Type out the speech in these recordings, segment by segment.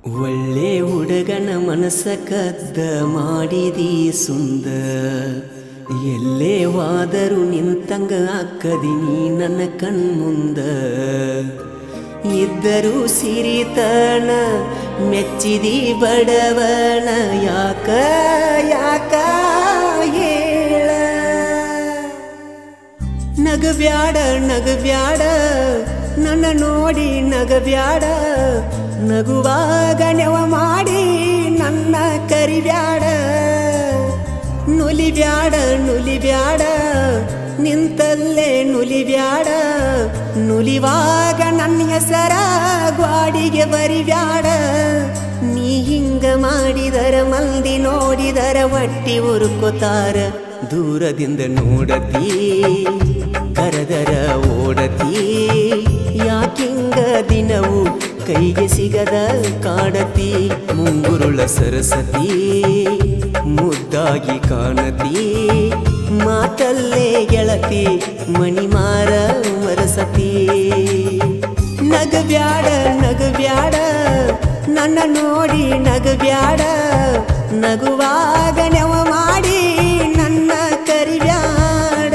ಒಳ್ಳೆ ಹುಡುಗನ ಮನಸ ಕದ್ದ ಮಾಡಿದಿ ಸುಂದ ಎಲ್ಲೇ ವಾದರೂ ನಿಂತಂಗ ಅಕ್ಕದಿನಿ ನನ್ನ ಕಣ್ಮುಂದ ಇದ್ದರೂ ಸಿರಿತನ ಮೆಚ್ಚಿದಿ ಬಡವನ ಯಾಕ ಯಾಕ ಹೇಳ ನಗಬ್ಯಾಡ ನಗಬ್ಯಾಡ ನನ್ನ ನೋಡಿ ನಗಬ್ಯಾಡ ನಗುವಾಗ ನೆವ ಮಾಡಿ ನನ್ನ ಕರಿಬ್ಯಾಡ ನುಲಿಬ್ಯಾಡ ನುಲಿಬ್ಯಾಡ ನಿಂತಲ್ಲೇ ನುಲಿಬ್ಯಾಡ ನುಲಿವಾಗ ನನ್ನ ಹೆಸರ ಗ್ವಾಡಿಗೆ ಬರಿಬ್ಯಾಡ ನೀ ಹಿಂಗ ಮಾಡಿದರ ಮಂದಿ ನೋಡಿದರ ಹೊಟ್ಟಿ ಉರುಕೋತಾರ ದೂರದಿಂದ ನೋಡತಿ ಕರೆದರ ಓಡತಿ ಯಾಕಿಂಗ ದಿನವು ಕೈಗೆ ಸಿಗದ ಕಾಡತಿ ಮುಂಗುರುಳ ಸರಸತಿ ಮುದ್ದಾಗಿ ಕಾಣತಿ ಮಾತಲ್ಲೇ ಗೆಳತಿ ಮಣಿಮಾರ ಮರಸತಿ ನಗಬ್ಯಾಡ ನಗಬ್ಯಾಡ ನನ್ನ ನೋಡಿ ನಗಬ್ಯಾಡ ನಗುವಾಗ ನೆವ ಮಾಡಿ ನನ್ನ ಕರಿಬ್ಯಾಡ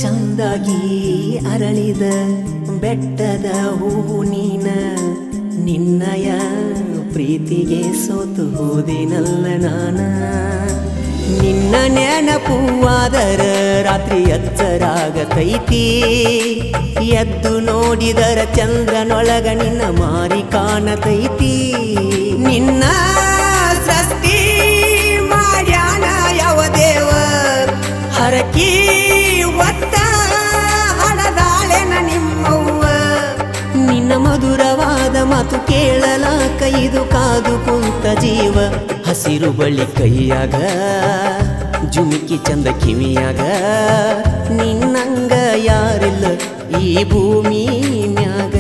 ಚಂದಾಗಿ ಅರಳಿದ ಬೆಟ್ಟದ ಹೂವು ನೀನ ನಿನ್ನಯ ಪ್ರೀತಿಗೆ ಸೋತು ಹೋದಿನಲ್ಲ ನಾನ ನಿನ್ನ ನೆನಪುವಾದರ ರಾತ್ರಿ ಎಚ್ಚರಾಗತೈತಿ ಎದ್ದು ನೋಡಿದರ ಚಂದ್ರನೊಳಗ ನಿನ್ನ ಮಾರಿ ಕಾಣತೈತಿ ನಿನ್ನ ಸೃಷ್ಟಿ ಮಾಡ್ಯಾನ ಯಾವ ದೇವ ಹರಕಿ ಒತ್ತ ಹಣದಾಳೆನ ನಿಮ್ಮವ್ವ ನಿನ್ನ ಮಧುರವಾದ ಮಾತು ಕೇಳಲಾಕ ಇದು ಕಾದು ಕುಂತ ಜೀವ ಹಸಿರು ಬಳ್ಳಿ ಕೈಯಾಗ ಜುಮಿಕಿ ಚಂದ ಕಿವಿಯಾಗ ನಿನ್ನಂಗ ಯಾರಿಲ್ಲ ಈ ಭೂಮಿ ಮ್ಯಾಗ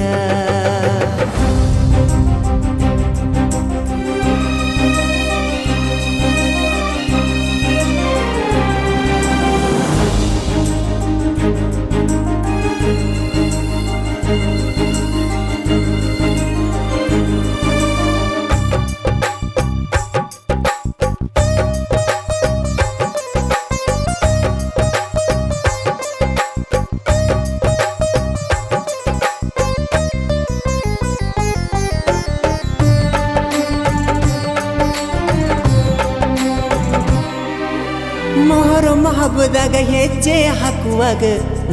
ಮೊಹರಂ ಹಬ್ಬದಾಗ ಹೆಜ್ಜೆ ಹಾಕುವಾಗ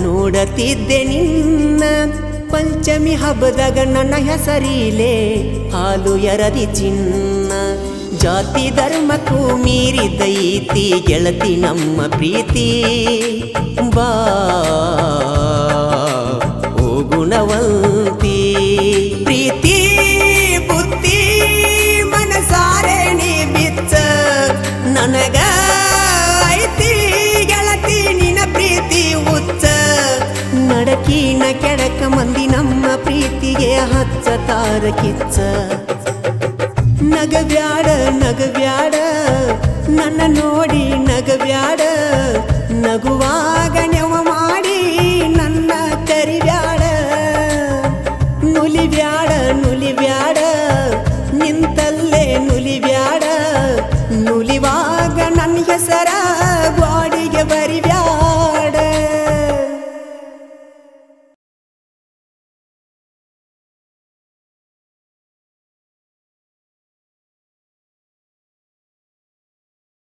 ನೋಡತಿದ್ದೆ ನಿನ್ನ ಪಂಚಮಿ ಹಬ್ಬದಾಗ ನನ್ನ ಹೆಸರಿಲೆ ಹಾಲು ಎರದಿ ಚಿನ್ನ ಜಾತಿ ಧರ್ಮಕ್ಕೂ ಮೀರಿದೈತಿ ಗೆಳತಿ ನಮ್ಮ ಪ್ರೀತಿ ಬಾ ಓ ಗುಣವಂತಿ ಪ್ರೀತಿ ಬುದ್ಧಿ ಮನಸಾರೆ ನೀ ಬಿಚ್ಚ ನನಗ ನಡಕಿನ ಕೆಡಕ ಮಂದಿ ನಮ್ಮ ಪ್ರೀತಿಗೆ ಹಚ್ಚತಾರ ಕಿಚ್ಚ ನಗಬ್ಯಾಡ ನಗಬ್ಯಾಡ ನನ್ನ ನೋಡಿ ನಗಬ್ಯಾಡ ನಗುವಾಗ ನೆವ